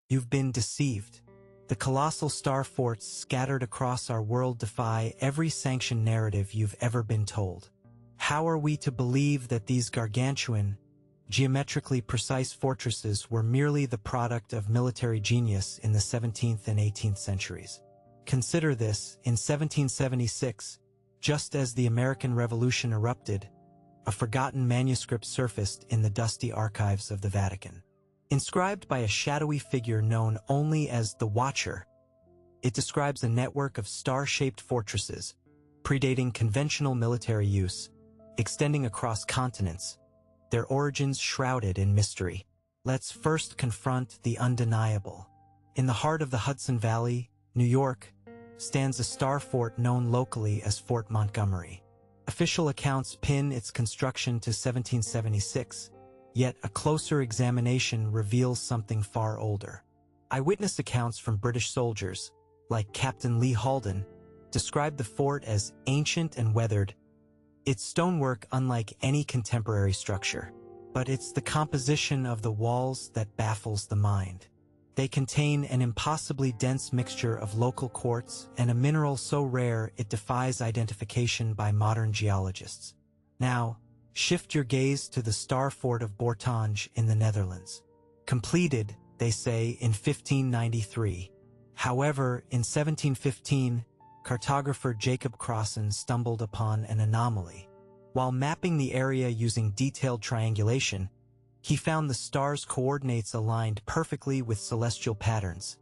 You've been deceived. The colossal star forts scattered across our world defy every sanctioned narrative you've ever been told. How are we to believe that these gargantuan, geometrically precise fortresses were merely the product of military genius in the 17th and 18th centuries? Consider this: in 1776, just as the American Revolution erupted, a forgotten manuscript surfaced in the dusty archives of the Vatican. Inscribed by a shadowy figure known only as the Watcher, it describes a network of star-shaped fortresses, predating conventional military use, extending across continents, their origins shrouded in mystery. Let's first confront the undeniable. In the heart of the Hudson Valley, New York, stands a star fort known locally as Fort Montgomery. Official accounts pin its construction to 1776, yet a closer examination reveals something far older. Eyewitness accounts from British soldiers, like Captain Lee Halden, describe the fort as ancient and weathered, its stonework unlike any contemporary structure. But it's the composition of the walls that baffles the mind. They contain an impossibly dense mixture of local quartz and a mineral so rare it defies identification by modern geologists. Now, shift your gaze to the star fort of Bourtange in the Netherlands. Completed, they say, in 1593. However, in 1715, cartographer Jacob Crossan stumbled upon an anomaly. While mapping the area using detailed triangulation, he found the stars' coordinates aligned perfectly with celestial patterns.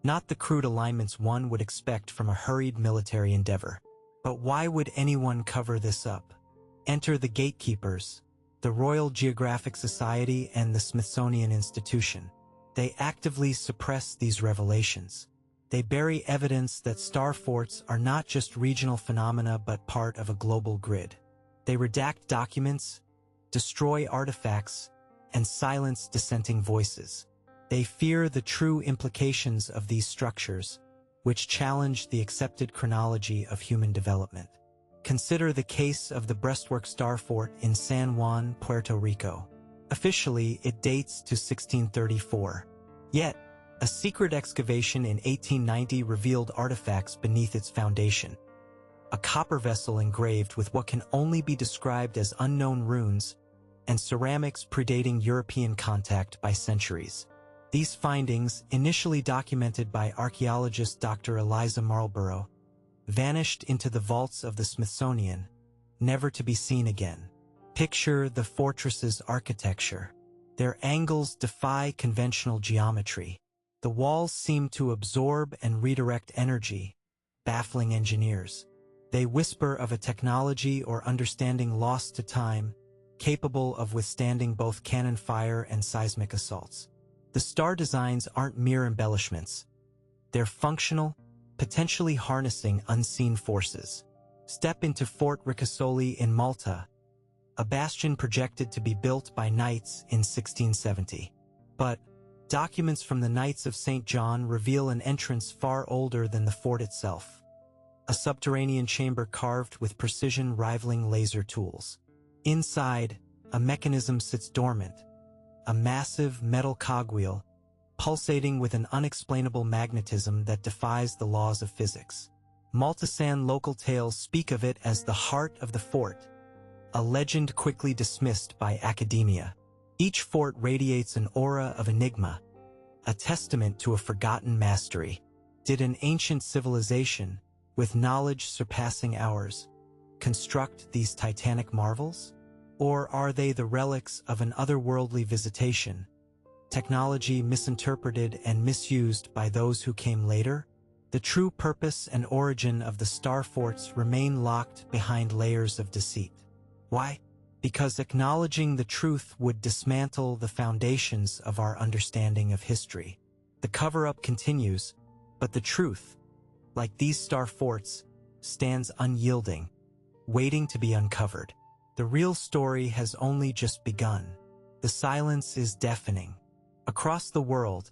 Not the crude alignments one would expect from a hurried military endeavor. But why would anyone cover this up? Enter the gatekeepers, the Royal Geographic Society and the Smithsonian Institution. They actively suppress these revelations. They bury evidence that star forts are not just regional phenomena but part of a global grid. They redact documents, destroy artifacts, and silence dissenting voices. They fear the true implications of these structures, which challenge the accepted chronology of human development. Consider the case of the breastwork star fort in San Juan, Puerto Rico. Officially, it dates to 1634. Yet, a secret excavation in 1890 revealed artifacts beneath its foundation. A copper vessel engraved with what can only be described as unknown runes, and ceramics predating European contact by centuries. These findings, initially documented by archaeologist Dr. Eliza Marlborough, vanished into the vaults of the Smithsonian, never to be seen again. Picture the fortress's architecture. Their angles defy conventional geometry. The walls seem to absorb and redirect energy, baffling engineers. They whisper of a technology or understanding lost to time, capable of withstanding both cannon fire and seismic assaults. The star designs aren't mere embellishments. They're functional, potentially harnessing unseen forces. Step into Fort Ricasoli in Malta, a bastion projected to be built by knights in 1670. But documents from the Knights of St. John reveal an entrance far older than the fort itself. A subterranean chamber carved with precision rivaling laser tools. Inside, a mechanism sits dormant, a massive metal cogwheel, pulsating with an unexplainable magnetism that defies the laws of physics. Maltasan local tales speak of it as the heart of the fort, a legend quickly dismissed by academia. Each fort radiates an aura of enigma, a testament to a forgotten mastery. Did an ancient civilization, with knowledge surpassing ours, construct these titanic marvels? Or are they the relics of an otherworldly visitation, technology misinterpreted and misused by those who came later? The true purpose and origin of the star forts remain locked behind layers of deceit. Why? Because acknowledging the truth would dismantle the foundations of our understanding of history. The cover-up continues, but the truth, like these star forts, stands unyielding, waiting to be uncovered. The real story has only just begun. The silence is deafening. Across the world,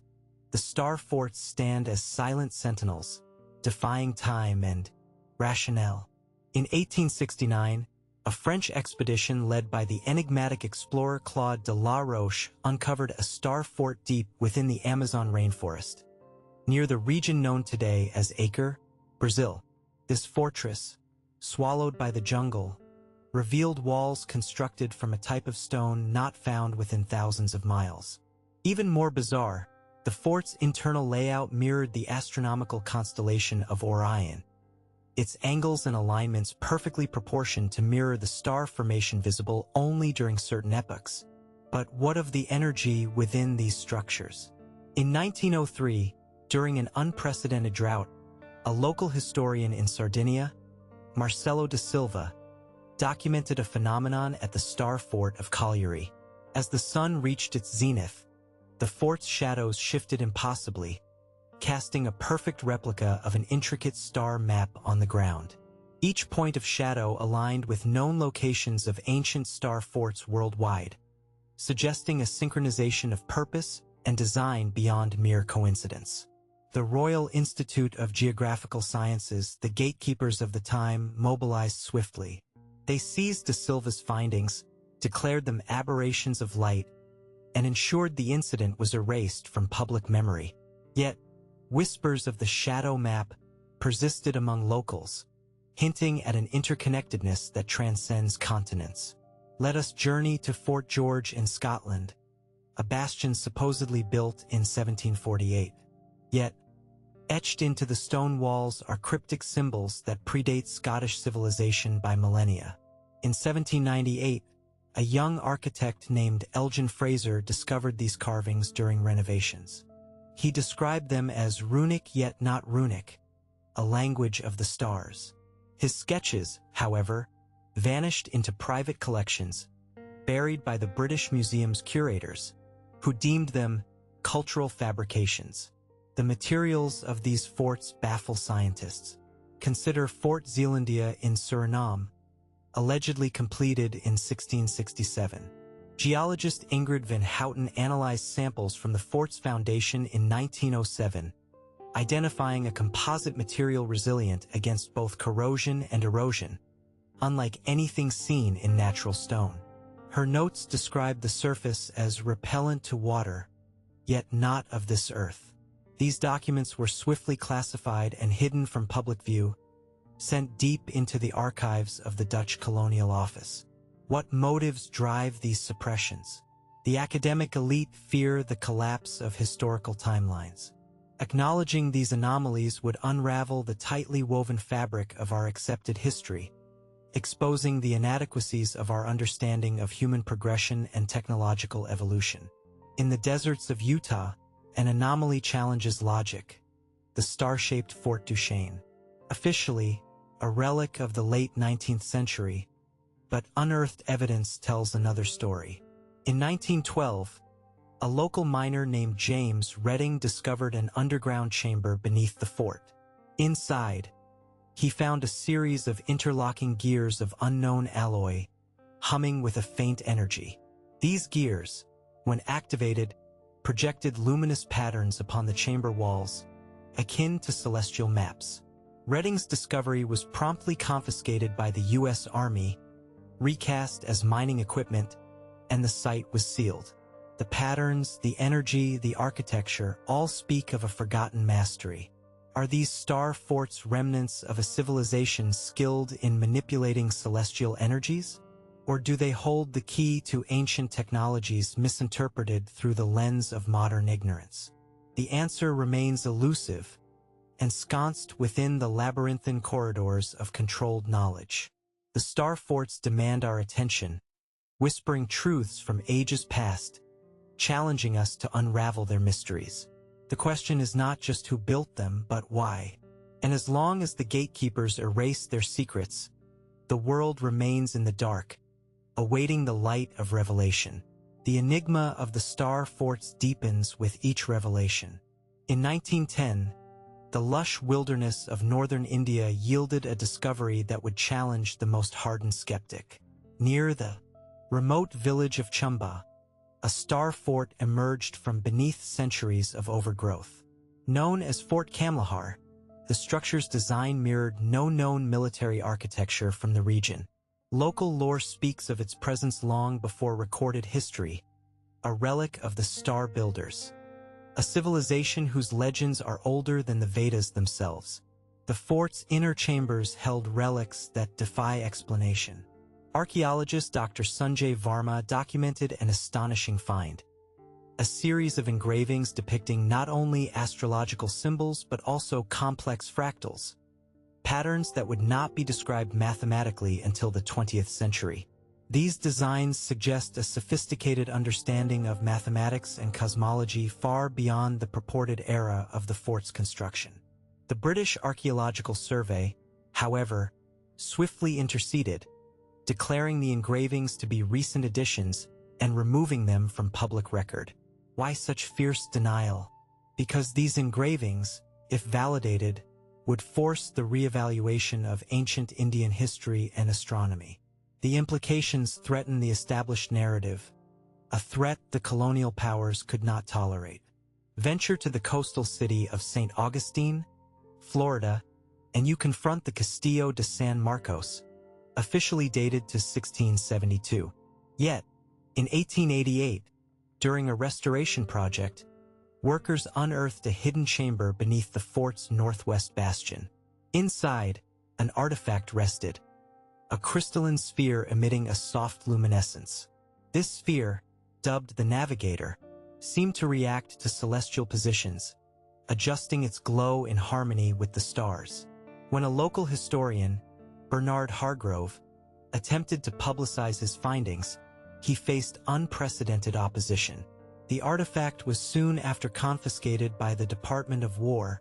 the star forts stand as silent sentinels, defying time and rationale. In 1869, a French expedition led by the enigmatic explorer Claude de la Roche uncovered a star fort deep within the Amazon rainforest, near the region known today as Acre, Brazil. This fortress, swallowed by the jungle, revealed walls constructed from a type of stone not found within thousands of miles. Even more bizarre, the fort's internal layout mirrored the astronomical constellation of Orion, its angles and alignments perfectly proportioned to mirror the star formation visible only during certain epochs. But what of the energy within these structures? In 1903, during an unprecedented drought, a local historian in Sardinia, Marcelo da Silva, documented a phenomenon at the star fort of Cagliari. As the sun reached its zenith, the fort's shadows shifted impossibly, casting a perfect replica of an intricate star map on the ground. Each point of shadow aligned with known locations of ancient star forts worldwide, suggesting a synchronization of purpose and design beyond mere coincidence. The Royal Institute of Geographical Sciences, the gatekeepers of the time, mobilized swiftly. They seized de Silva's findings, declared them aberrations of light, and ensured the incident was erased from public memory. Yet, whispers of the shadow map persisted among locals, hinting at an interconnectedness that transcends continents. Let us journey to Fort George in Scotland, a bastion supposedly built in 1748. Yet, etched into the stone walls are cryptic symbols that predate Scottish civilization by millennia. In 1798, a young architect named Elgin Fraser discovered these carvings during renovations. He described them as runic yet not runic, a language of the stars. His sketches, however, vanished into private collections, buried by the British Museum's curators, who deemed them cultural fabrications. The materials of these forts baffle scientists. Consider Fort Zeelandia in Suriname, allegedly completed in 1667. Geologist Ingrid van Houten analyzed samples from the fort's foundation in 1907, identifying a composite material resilient against both corrosion and erosion, unlike anything seen in natural stone. Her notes describe the surface as repellent to water, yet not of this earth. These documents were swiftly classified and hidden from public view, sent deep into the archives of the Dutch Colonial Office. What motives drive these suppressions? The academic elite fear the collapse of historical timelines. Acknowledging these anomalies would unravel the tightly woven fabric of our accepted history, exposing the inadequacies of our understanding of human progression and technological evolution. In the deserts of Utah, an anomaly challenges logic: the star-shaped Fort Duchesne. Officially, a relic of the late 19th century, but unearthed evidence tells another story. In 1912, a local miner named James Redding discovered an underground chamber beneath the fort. Inside, he found a series of interlocking gears of unknown alloy, humming with a faint energy. These gears, when activated, projected luminous patterns upon the chamber walls, akin to celestial maps. Redding's discovery was promptly confiscated by the U.S. Army, recast as mining equipment, and the site was sealed. The patterns, the energy, the architecture all speak of a forgotten mastery. Are these star forts remnants of a civilization skilled in manipulating celestial energies? Or do they hold the key to ancient technologies misinterpreted through the lens of modern ignorance? The answer remains elusive, ensconced within the labyrinthine corridors of controlled knowledge. The star forts demand our attention, whispering truths from ages past, challenging us to unravel their mysteries. The question is not just who built them, but why. And as long as the gatekeepers erase their secrets, the world remains in the dark, awaiting the light of revelation. The enigma of the star forts deepens with each revelation. In 1910, the lush wilderness of northern India yielded a discovery that would challenge the most hardened skeptic. Near the remote village of Chumba, a star fort emerged from beneath centuries of overgrowth. Known as Fort Kamlahar, the structure's design mirrored no known military architecture from the region. Local lore speaks of its presence long before recorded history, a relic of the Star Builders, a civilization whose legends are older than the Vedas themselves. The fort's inner chambers held relics that defy explanation. Archaeologist Dr. Sanjay Varma documented an astonishing find: a series of engravings depicting not only astrological symbols but also complex fractals, patterns that would not be described mathematically until the 20th century. These designs suggest a sophisticated understanding of mathematics and cosmology far beyond the purported era of the fort's construction. The British Archaeological Survey, however, swiftly interceded, declaring the engravings to be recent additions and removing them from public record. Why such fierce denial? Because these engravings, if validated, would force the re-evaluation of ancient Indian history and astronomy. The implications threaten the established narrative, a threat the colonial powers could not tolerate. Venture to the coastal city of St. Augustine, Florida, and you confront the Castillo de San Marcos, officially dated to 1672. Yet, in 1888, during a restoration project, workers unearthed a hidden chamber beneath the fort's northwest bastion. Inside, an artifact rested, a crystalline sphere emitting a soft luminescence. This sphere, dubbed the Navigator, seemed to react to celestial positions, adjusting its glow in harmony with the stars. When a local historian, Bernard Hargrove, attempted to publicize his findings, he faced unprecedented opposition. The artifact was soon after confiscated by the Department of War,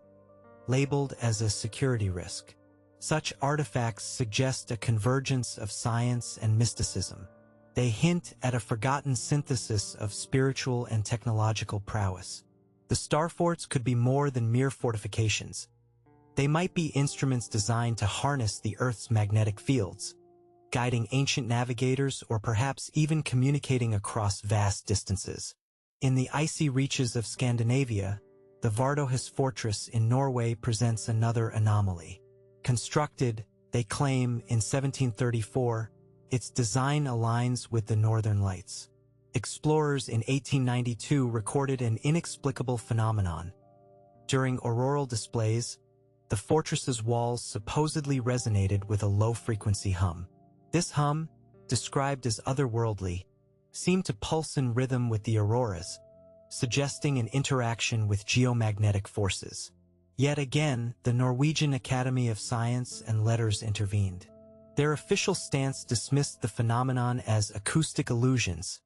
labeled as a security risk. Such artifacts suggest a convergence of science and mysticism. They hint at a forgotten synthesis of spiritual and technological prowess. The star forts could be more than mere fortifications. They might be instruments designed to harness the Earth's magnetic fields, guiding ancient navigators or perhaps even communicating across vast distances. In the icy reaches of Scandinavia, the Vardøhus fortress in Norway presents another anomaly. Constructed, they claim, in 1734, its design aligns with the Northern Lights. Explorers in 1892 recorded an inexplicable phenomenon. During auroral displays, the fortress's walls supposedly resonated with a low-frequency hum. This hum, described as otherworldly, seemed to pulse in rhythm with the auroras, suggesting an interaction with geomagnetic forces. Yet again, the Norwegian Academy of Science and Letters intervened. Their official stance dismissed the phenomenon as acoustic illusions,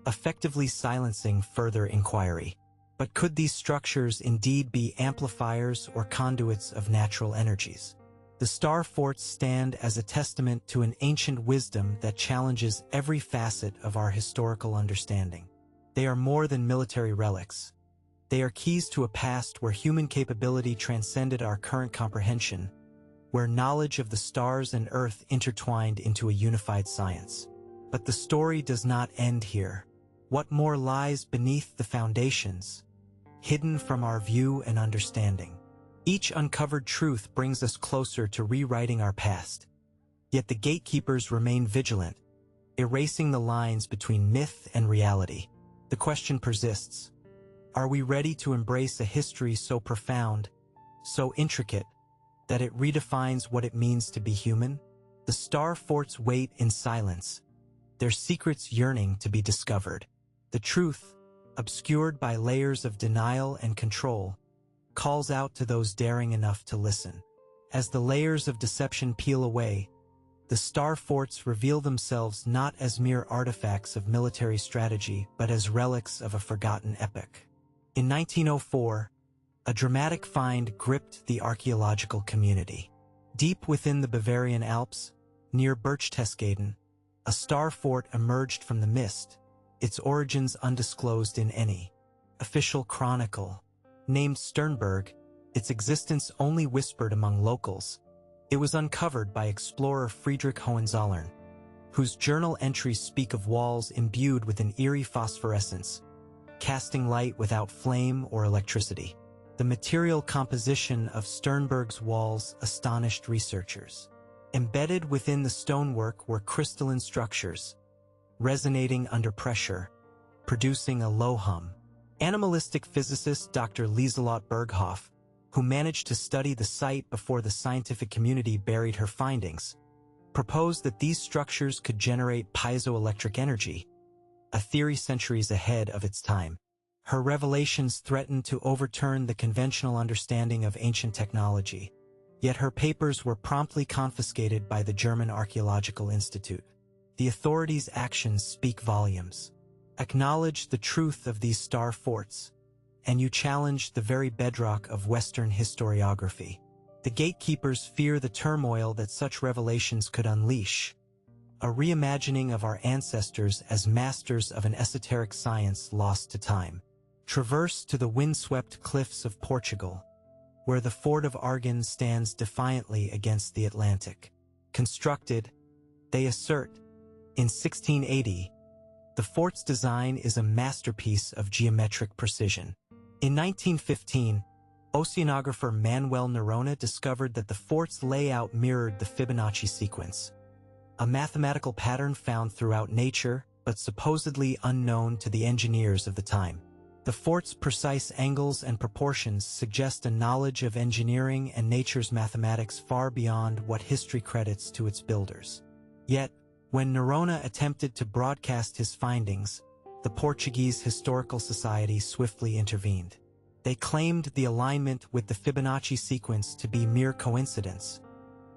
effectively silencing further inquiry. But could these structures indeed be amplifiers or conduits of natural energies? The star forts stand as a testament to an ancient wisdom that challenges every facet of our historical understanding. They are more than military relics. They are keys to a past where human capability transcended our current comprehension, where knowledge of the stars and Earth intertwined into a unified science. But the story does not end here. What more lies beneath the foundations, hidden from our view and understanding? Each uncovered truth brings us closer to rewriting our past. Yet the gatekeepers remain vigilant, erasing the lines between myth and reality. The question persists: are we ready to embrace a history so profound, so intricate, that it redefines what it means to be human? The star forts wait in silence, their secrets yearning to be discovered. The truth, obscured by layers of denial and control, calls out to those daring enough to listen. As the layers of deception peel away, the star forts reveal themselves not as mere artifacts of military strategy, but as relics of a forgotten epoch. In 1904, a dramatic find gripped the archaeological community. Deep within the Bavarian Alps, near Berchtesgaden, a star fort emerged from the mist, its origins undisclosed in any official chronicle. Named Sternberg, its existence only whispered among locals. It was uncovered by explorer Friedrich Hohenzollern, whose journal entries speak of walls imbued with an eerie phosphorescence, casting light without flame or electricity. The material composition of Sternberg's walls astonished researchers. Embedded within the stonework were crystalline structures, resonating under pressure, producing a low hum. Animalistic physicist Dr. Lieselot Berghoff, who managed to study the site before the scientific community buried her findings, proposed that these structures could generate piezoelectric energy, a theory centuries ahead of its time. Her revelations threatened to overturn the conventional understanding of ancient technology, yet her papers were promptly confiscated by the German Archaeological Institute. The authorities' actions speak volumes. Acknowledge the truth of these star forts, and you challenge the very bedrock of Western historiography. The gatekeepers fear the turmoil that such revelations could unleash, a reimagining of our ancestors as masters of an esoteric science lost to time. Traverse to the windswept cliffs of Portugal, where the Fort of Argan stands defiantly against the Atlantic. Constructed, they assert, in 1680, the fort's design is a masterpiece of geometric precision. In 1915, oceanographer Manuel Noronha discovered that the fort's layout mirrored the Fibonacci sequence, a mathematical pattern found throughout nature but supposedly unknown to the engineers of the time. The fort's precise angles and proportions suggest a knowledge of engineering and nature's mathematics far beyond what history credits to its builders. Yet, when Noronha attempted to broadcast his findings, the Portuguese Historical Society swiftly intervened. They claimed the alignment with the Fibonacci sequence to be mere coincidence,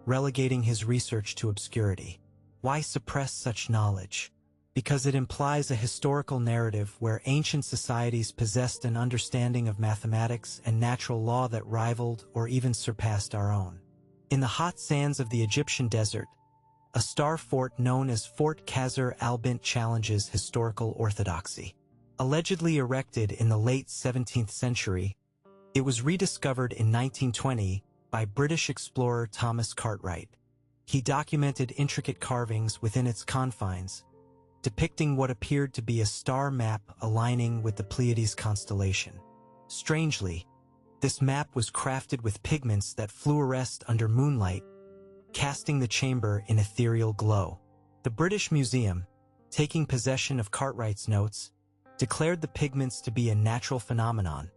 relegating his research to obscurity. Why suppress such knowledge? Because it implies a historical narrative where ancient societies possessed an understanding of mathematics and natural law that rivaled or even surpassed our own. In the hot sands of the Egyptian desert, a star fort known as Fort Khazar al-Bint challenges historical orthodoxy. Allegedly erected in the late 17th century, it was rediscovered in 1920 by British explorer Thomas Cartwright. He documented intricate carvings within its confines, depicting what appeared to be a star map aligning with the Pleiades constellation. Strangely, this map was crafted with pigments that fluoresced under moonlight, casting the chamber in ethereal glow. The British Museum, taking possession of Cartwright's notes, declared the pigments to be a natural phenomenon,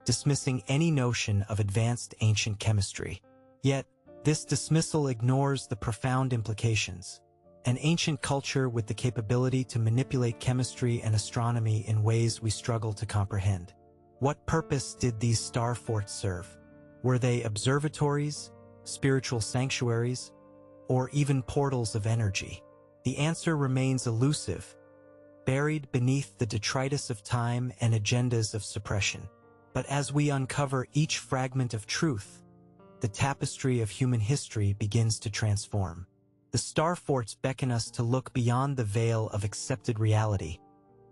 dismissing any notion of advanced ancient chemistry. Yet, this dismissal ignores the profound implications. An ancient culture with the capability to manipulate chemistry and astronomy in ways we struggle to comprehend. What purpose did these star forts serve? Were they observatories, spiritual sanctuaries, or even portals of energy? The answer remains elusive, buried beneath the detritus of time and agendas of suppression. But as we uncover each fragment of truth, the tapestry of human history begins to transform. The star forts beckon us to look beyond the veil of accepted reality,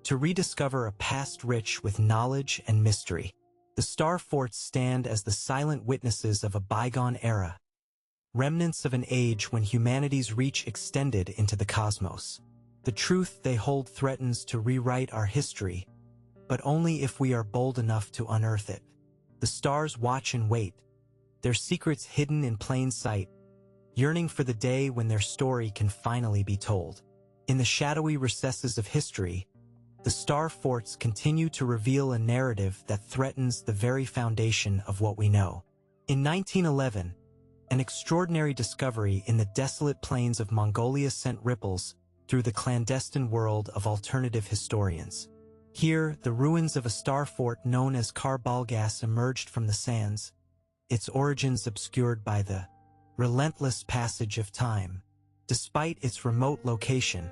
to rediscover a past rich with knowledge and mystery. The star forts stand as the silent witnesses of a bygone era, remnants of an age when humanity's reach extended into the cosmos. The truth they hold threatens to rewrite our history, but only if we are bold enough to unearth it. The stars watch and wait, their secrets hidden in plain sight, yearning for the day when their story can finally be told. In the shadowy recesses of history, the star forts continue to reveal a narrative that threatens the very foundation of what we know. In 1911, an extraordinary discovery in the desolate plains of Mongolia sent ripples through the clandestine world of alternative historians. Here, the ruins of a star fort known as Kar Balgas emerged from the sands, its origins obscured by the relentless passage of time. Despite its remote location,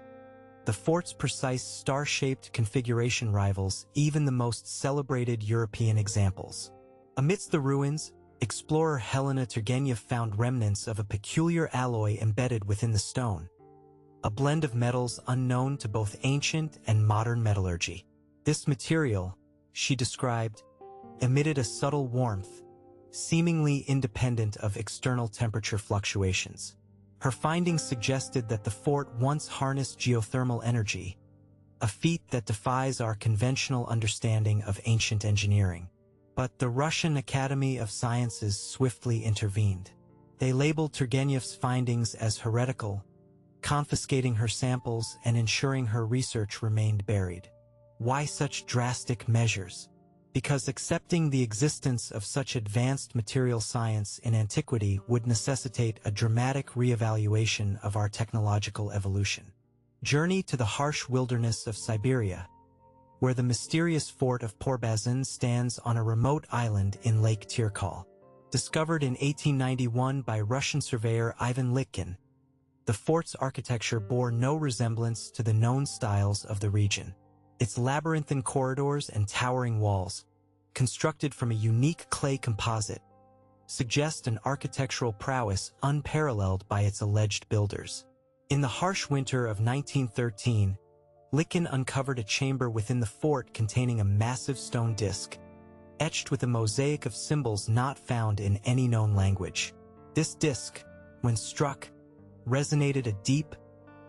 the fort's precise star-shaped configuration rivals even the most celebrated European examples. Amidst the ruins, explorer Helena Turgenev found remnants of a peculiar alloy embedded within the stone, a blend of metals unknown to both ancient and modern metallurgy. This material, she described, emitted a subtle warmth, seemingly independent of external temperature fluctuations. Her findings suggested that the fort once harnessed geothermal energy, a feat that defies our conventional understanding of ancient engineering. But the Russian Academy of Sciences swiftly intervened. They labeled Turgenev's findings as heretical, confiscating her samples and ensuring her research remained buried. Why such drastic measures? Because accepting the existence of such advanced material science in antiquity would necessitate a dramatic reevaluation of our technological evolution. Journey to the harsh wilderness of Siberia, where the mysterious fort of Porbazin stands on a remote island in Lake Tirkal. Discovered in 1891 by Russian surveyor Ivan Litkin, the fort's architecture bore no resemblance to the known styles of the region. Its labyrinthine corridors and towering walls, constructed from a unique clay composite, suggest an architectural prowess unparalleled by its alleged builders. In the harsh winter of 1913, Litkin uncovered a chamber within the fort containing a massive stone disc, etched with a mosaic of symbols not found in any known language. This disc, when struck, resonated a deep,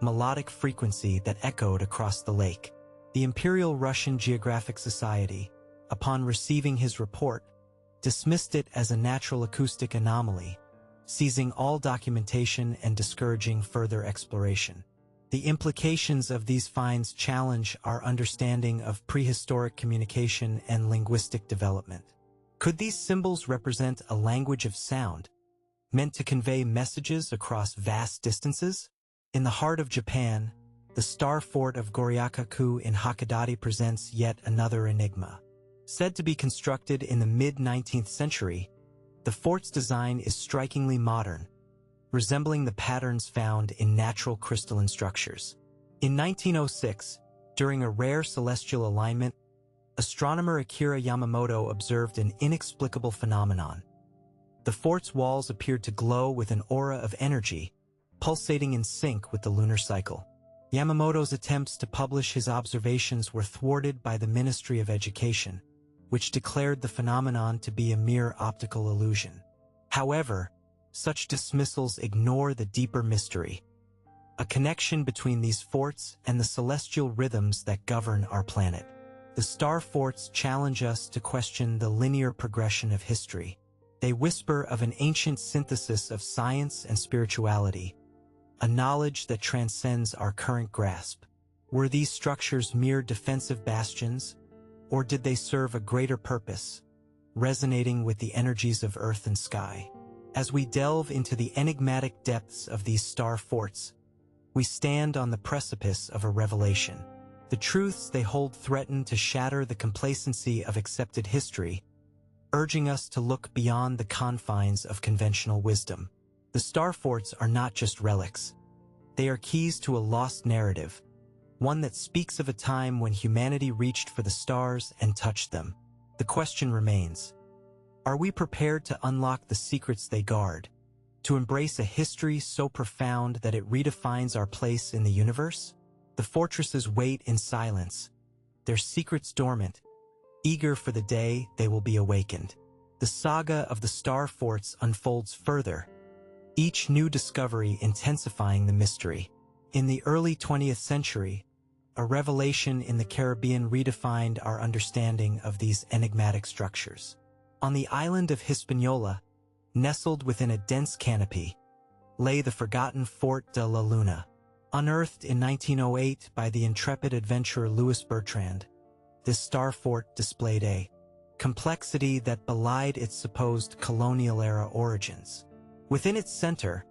melodic frequency that echoed across the lake. The Imperial Russian Geographic Society, upon receiving his report, dismissed it as a natural acoustic anomaly, seizing all documentation and discouraging further exploration. The implications of these finds challenge our understanding of prehistoric communication and linguistic development. Could these symbols represent a language of sound, meant to convey messages across vast distances? In the heart of Japan, the star fort of Goryakaku in Hakodate presents yet another enigma. Said to be constructed in the mid-19th century, the fort's design is strikingly modern, resembling the patterns found in natural crystalline structures. In 1906, during a rare celestial alignment, astronomer Akira Yamamoto observed an inexplicable phenomenon. The fort's walls appeared to glow with an aura of energy, pulsating in sync with the lunar cycle. Yamamoto's attempts to publish his observations were thwarted by the Ministry of Education, which declared the phenomenon to be a mere optical illusion. However, such dismissals ignore the deeper mystery, a connection between these forts and the celestial rhythms that govern our planet. The star forts challenge us to question the linear progression of history. They whisper of an ancient synthesis of science and spirituality, a knowledge that transcends our current grasp. Were these structures mere defensive bastions, or did they serve a greater purpose, resonating with the energies of earth and sky? As we delve into the enigmatic depths of these star forts, we stand on the precipice of a revelation. The truths they hold threaten to shatter the complacency of accepted history, urging us to look beyond the confines of conventional wisdom. The star forts are not just relics. They are keys to a lost narrative, one that speaks of a time when humanity reached for the stars and touched them. The question remains: are we prepared to unlock the secrets they guard, to embrace a history so profound that it redefines our place in the universe? The fortresses wait in silence, their secrets dormant, eager for the day they will be awakened. The saga of the star forts unfolds further, each new discovery intensifying the mystery. In the early 20th century, a revelation in the Caribbean redefined our understanding of these enigmatic structures. On the island of Hispaniola, nestled within a dense canopy, lay the forgotten Fort de la Luna. Unearthed in 1908 by the intrepid adventurer Louis Bertrand, this star fort displayed a complexity that belied its supposed colonial-era origins. Within its center,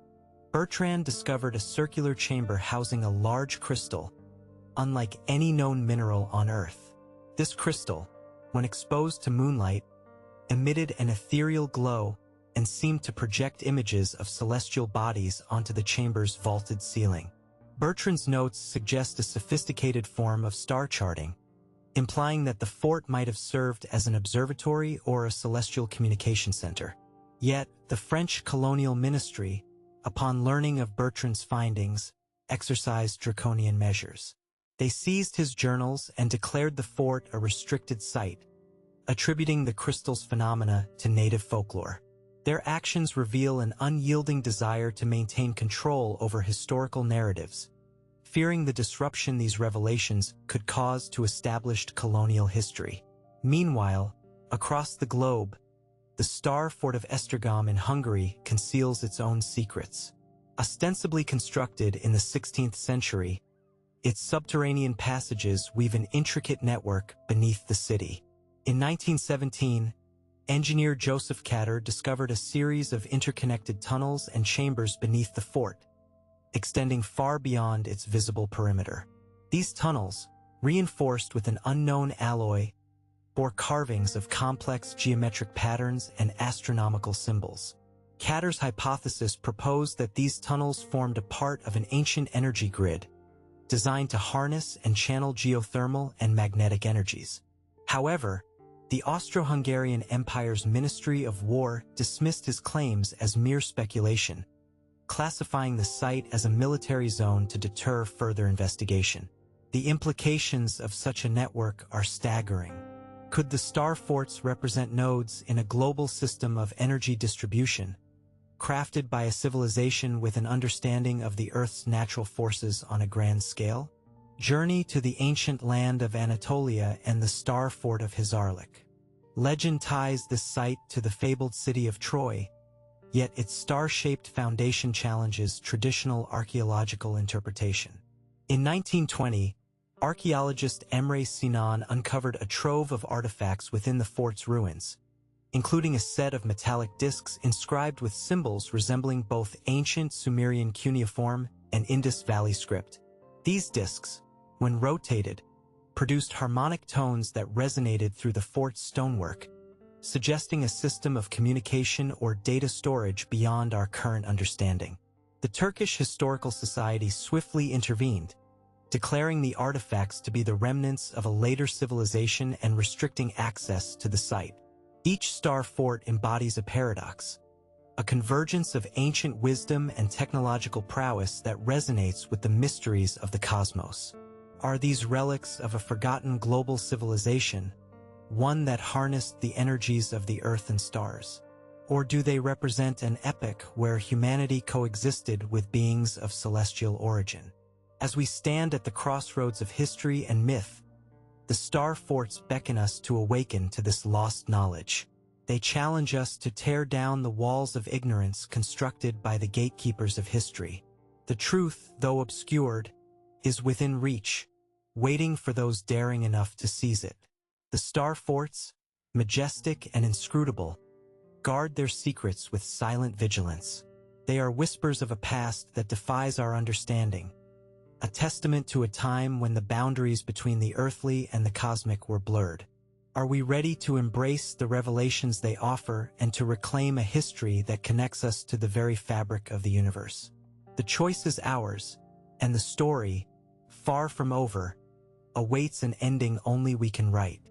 Bertrand discovered a circular chamber housing a large crystal, unlike any known mineral on Earth. This crystal, when exposed to moonlight, emitted an ethereal glow and seemed to project images of celestial bodies onto the chamber's vaulted ceiling. Bertrand's notes suggest a sophisticated form of star charting, implying that the fort might have served as an observatory or a celestial communication center. Yet, the French colonial ministry, upon learning of Bertrand's findings, exercised draconian measures. They seized his journals and declared the fort a restricted site, attributing the crystal's phenomena to native folklore. Their actions reveal an unyielding desire to maintain control over historical narratives, fearing the disruption these revelations could cause to established colonial history. Meanwhile, across the globe, the star fort of Esztergom in Hungary conceals its own secrets. Ostensibly constructed in the 16th century, its subterranean passages weave an intricate network beneath the city. In 1917, engineer Joseph Katter discovered a series of interconnected tunnels and chambers beneath the fort, extending far beyond its visible perimeter. These tunnels, reinforced with an unknown alloy, bore carvings of complex geometric patterns and astronomical symbols. Katter's hypothesis proposed that these tunnels formed a part of an ancient energy grid, designed to harness and channel geothermal and magnetic energies. However, the Austro-Hungarian Empire's Ministry of War dismissed his claims as mere speculation, classifying the site as a military zone to deter further investigation. The implications of such a network are staggering. Could the star forts represent nodes in a global system of energy distribution, crafted by a civilization with an understanding of the Earth's natural forces on a grand scale? Journey to the ancient land of Anatolia and the star fort of Hizarlik. Legend ties this site to the fabled city of Troy, yet its star-shaped foundation challenges traditional archaeological interpretation. In 1920, archaeologist Emre Sinan uncovered a trove of artifacts within the fort's ruins, including a set of metallic discs inscribed with symbols resembling both ancient Sumerian cuneiform and Indus Valley script. These discs, when rotated, produced harmonic tones that resonated through the fort's stonework, suggesting a system of communication or data storage beyond our current understanding. The Turkish Historical Society swiftly intervened, declaring the artifacts to be the remnants of a later civilization and restricting access to the site. Each star fort embodies a paradox, a convergence of ancient wisdom and technological prowess that resonates with the mysteries of the cosmos. Are these relics of a forgotten global civilization, one that harnessed the energies of the earth and stars? Or do they represent an epoch where humanity coexisted with beings of celestial origin? As we stand at the crossroads of history and myth, the star forts beckon us to awaken to this lost knowledge. They challenge us to tear down the walls of ignorance constructed by the gatekeepers of history. The truth, though obscured, is within reach, waiting for those daring enough to seize it. The star forts, majestic and inscrutable, guard their secrets with silent vigilance. They are whispers of a past that defies our understanding, a testament to a time when the boundaries between the earthly and the cosmic were blurred. Are we ready to embrace the revelations they offer and to reclaim a history that connects us to the very fabric of the universe? The choice is ours, and the story, far from over, awaits an ending only we can write.